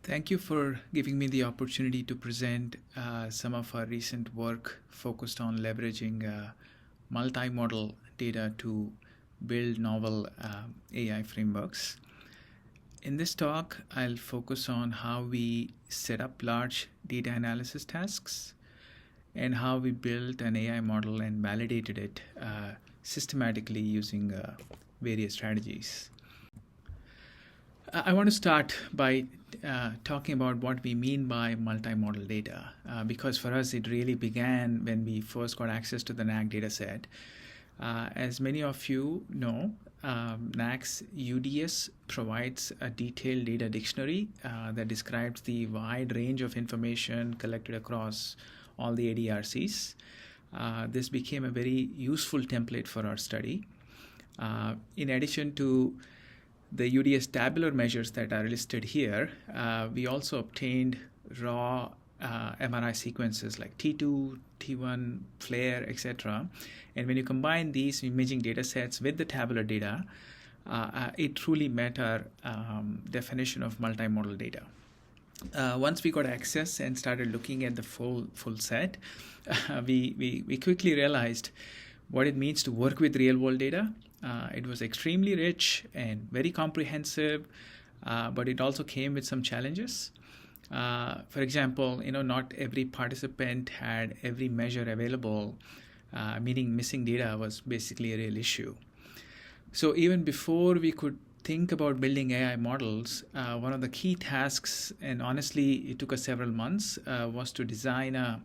Thank you for giving me the opportunity to present some of our recent work focused on leveraging multimodal data to build novel AI frameworks. In this talk, I'll focus on how we set up large data analysis tasks and how we built an AI model and validated it systematically using various strategies. I want to start by talking about what we mean by multimodal data, because for us it really began when we first got access to the NAC dataset. As many of you know, NAC's UDS provides a detailed data dictionary that describes the wide range of information collected across all the ADRCs. This became a very useful template for our study. In addition to the UDS tabular measures that are listed here, we also obtained raw MRI sequences like T2, T1, FLAIR, etc. And when you combine these imaging data sets with the tabular data, it truly met our definition of multimodal data. Once we got access and started looking at the full set, we quickly realized what it means to work with real-world data. It was extremely rich and very comprehensive, but it also came with some challenges. For example, not every participant had every measure available, meaning missing data was basically a real issue. So even before we could think about building AI models, one of the key tasks, and honestly it took us several months, was to design a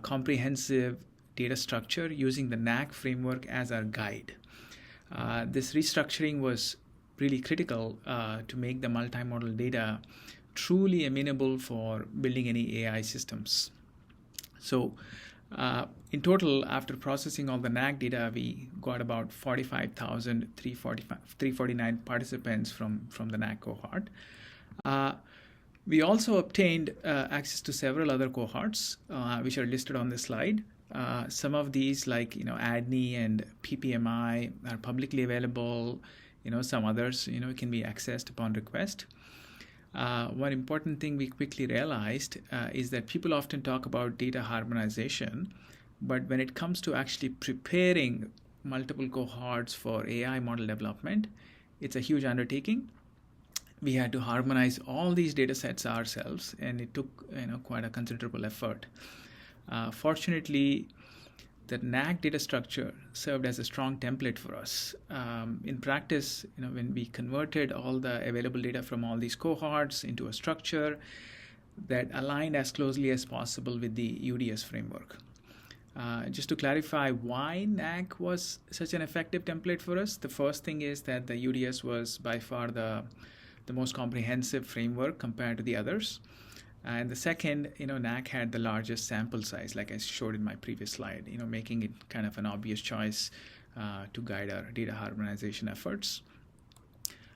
comprehensive data structure using the NAC framework as our guide. This restructuring was really critical to make the multimodal data truly amenable for building any AI systems. So in total, after processing all the NAC data, we got about 45,349 participants from the NAC cohort. We also obtained access to several other cohorts, which are listed on this slide. Some of these, like ADNI and PPMI, are publicly available. Some others, can be accessed upon request. One important thing we quickly realized is that people often talk about data harmonization, but when it comes to actually preparing multiple cohorts for AI model development, it's a huge undertaking. We had to harmonize all these data sets ourselves, and it took quite a considerable effort. Fortunately, the NAC data structure served as a strong template for us. In practice, when we converted all the available data from all these cohorts into a structure that aligned as closely as possible with the UDS framework. Just to clarify why NAC was such an effective template for us, the first thing is that the UDS was by far the most comprehensive framework compared to the others. And the second, NAC had the largest sample size, like I showed in my previous slide, making it kind of an obvious choice to guide our data harmonization efforts.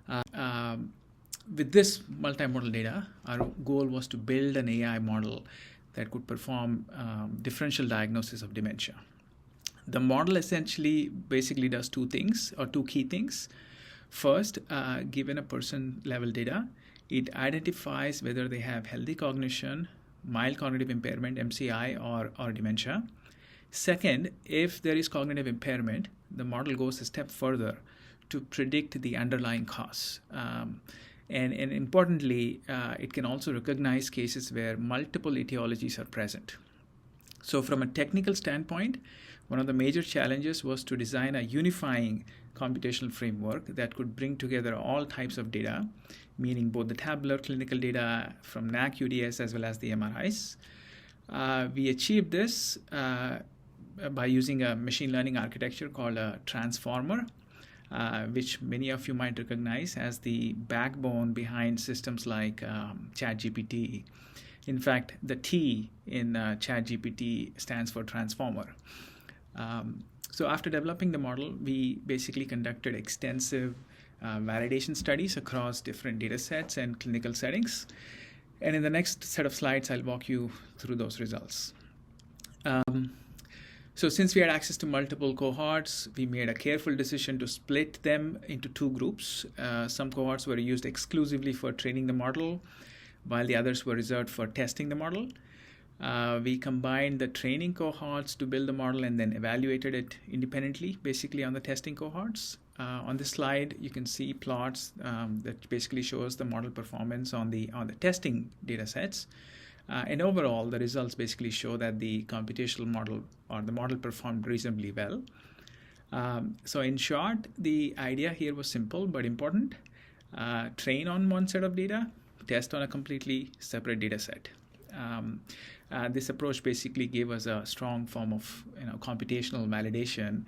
With this multimodal data, our goal was to build an AI model that could perform differential diagnosis of dementia. The model essentially basically does two key things. First, given a person level data, it identifies whether they have healthy cognition, mild cognitive impairment, MCI, or dementia. Second, if there is cognitive impairment, the model goes a step further to predict the underlying cause. And importantly, it can also recognize cases where multiple etiologies are present. So from a technical standpoint, one of the major challenges was to design a unifying computational framework that could bring together all types of data, meaning both the tabular clinical data from NAC UDS as well as the MRIs. We achieved this by using a machine learning architecture called a transformer, which many of you might recognize as the backbone behind systems like ChatGPT. In fact, the T in ChatGPT stands for transformer. So after developing the model, we basically conducted extensive validation studies across different data sets and clinical settings. And in the next set of slides, I'll walk you through those results. So since we had access to multiple cohorts, we made a careful decision to split them into two groups. Some cohorts were used exclusively for training the model, while the others were reserved for testing the model. We combined the training cohorts to build the model and then evaluated it independently, basically on the testing cohorts. On this slide, you can see plots that basically shows the model performance on the testing data sets. And overall, the results basically show that the computational model or the model performed reasonably well. So in short, the idea here was simple but important. Train on one set of data, test on a completely separate data set. This approach basically gave us a strong form of computational validation,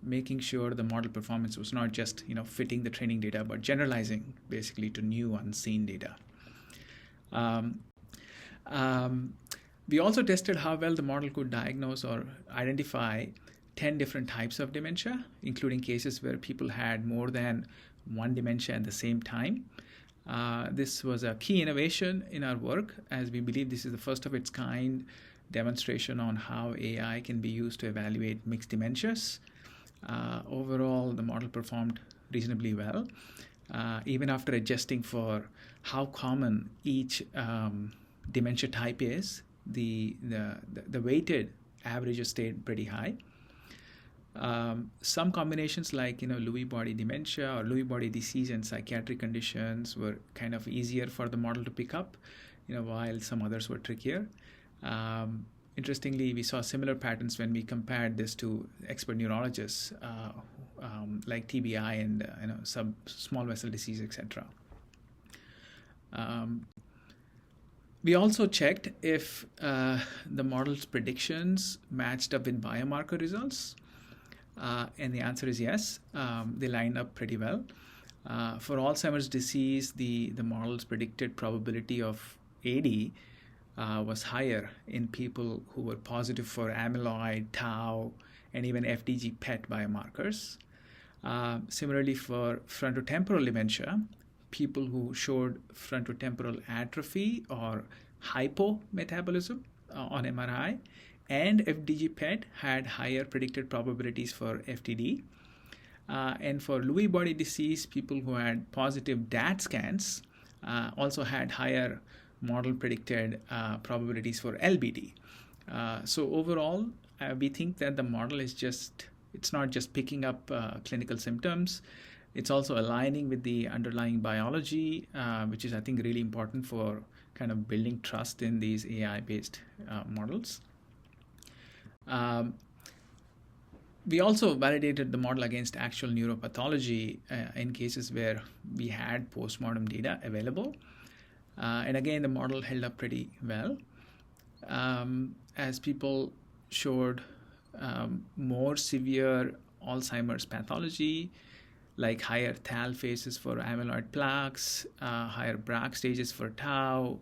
making sure the model performance was not just fitting the training data, but generalizing basically to new unseen data. We also tested how well the model could diagnose or identify 10 different types of dementia, including cases where people had more than one dementia at the same time. This was a key innovation in our work, as we believe this is the first of its kind demonstration on how AI can be used to evaluate mixed dementias. Overall, the model performed reasonably well, even after adjusting for how common each dementia type is. The weighted averages stayed pretty high. Some combinations like Lewy body dementia or Lewy body disease and psychiatric conditions were kind of easier for the model to pick up, while some others were trickier. Interestingly, we saw similar patterns when we compared this to expert neurologists like TBI and small vessel disease, etc. We also checked if the model's predictions matched up with biomarker results. And the answer is yes. They lined up pretty well. For Alzheimer's disease, the model's predicted probability of AD was higher in people who were positive for amyloid, tau, and even FDG PET biomarkers. Similarly, for frontotemporal dementia, people who showed frontotemporal atrophy or hypometabolism on MRI and FDG PET had higher predicted probabilities for FTD. And for Lewy body disease, people who had positive DAT scans also had higher model predicted probabilities for LBD. So overall, we think that the model is it's not just picking up clinical symptoms, it's also aligning with the underlying biology, which is, I think, really important for kind of building trust in these AI-based models. We also validated the model against actual neuropathology in cases where we had postmortem data available. And again, the model held up pretty well. As people showed more severe Alzheimer's pathology, like higher TAL phases for amyloid plaques, higher Bragg stages for tau,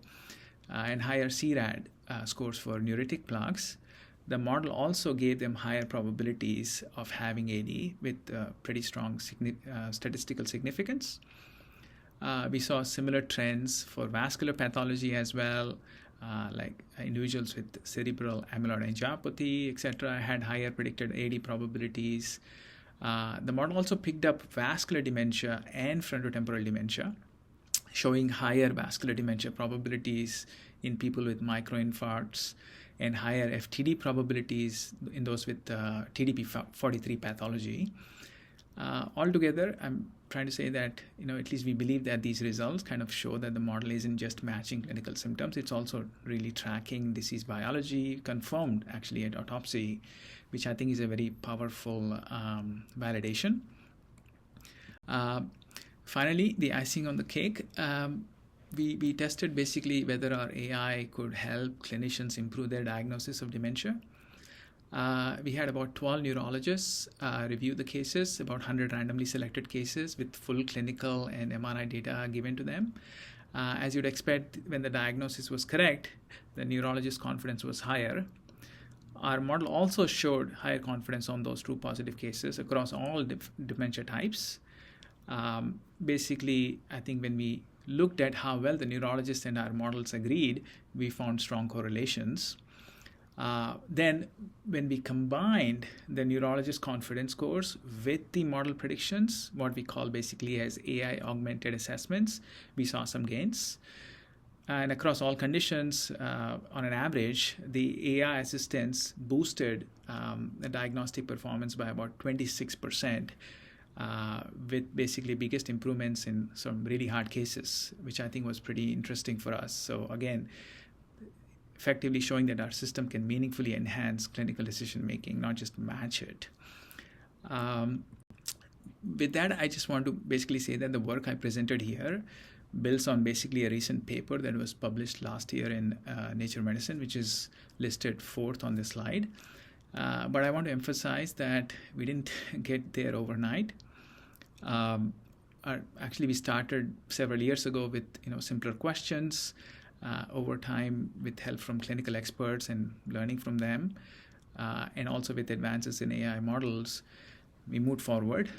and higher CRAD scores for neuritic plaques, the model also gave them higher probabilities of having AD with pretty strong statistical significance. We saw similar trends for vascular pathology as well, like individuals with cerebral amyloid angiopathy, etc., had higher predicted AD probabilities. The model also picked up vascular dementia and frontotemporal dementia, showing higher vascular dementia probabilities in people with microinfarcts and higher FTD probabilities in those with TDP-43 pathology. Altogether, I'm trying to say that, at least we believe that these results kind of show that the model isn't just matching clinical symptoms, it's also really tracking disease biology, confirmed actually at autopsy, which I think is a very powerful validation. Finally, the icing on the cake, we tested basically whether our AI could help clinicians improve their diagnosis of dementia. We had about 12 neurologists review the cases, about 100 randomly selected cases with full clinical and MRI data given to them. As you'd expect, when the diagnosis was correct, the neurologist's confidence was higher. Our model also showed higher confidence on those true positive cases across all dementia types. Basically, I think when we looked at how well the neurologists and our models agreed, we found strong correlations. Then when we combined the neurologist confidence scores with the model predictions, what we call basically as AI augmented assessments, we saw some gains. And across all conditions, on an average, the AI assistance boosted the diagnostic performance by about 26%, with basically biggest improvements in some really hard cases, which I think was pretty interesting for us. So again, effectively showing that our system can meaningfully enhance clinical decision making, not just match it. With that, I just want to basically say that the work I presented here builds on basically a recent paper that was published last year in Nature Medicine, which is listed fourth on this slide. But I want to emphasize that we didn't get there overnight. Actually, we started several years ago with simpler questions. Over time, with help from clinical experts and learning from them, and also with advances in AI models, we moved forward.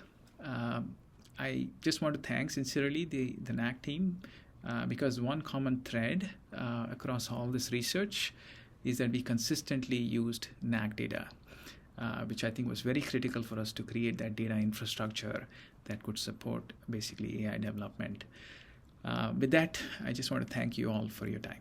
I just want to thank sincerely the NAC team, because one common thread across all this research is that we consistently used NAC data, which I think was very critical for us to create that data infrastructure that could support basically AI development. With that, I just want to thank you all for your time.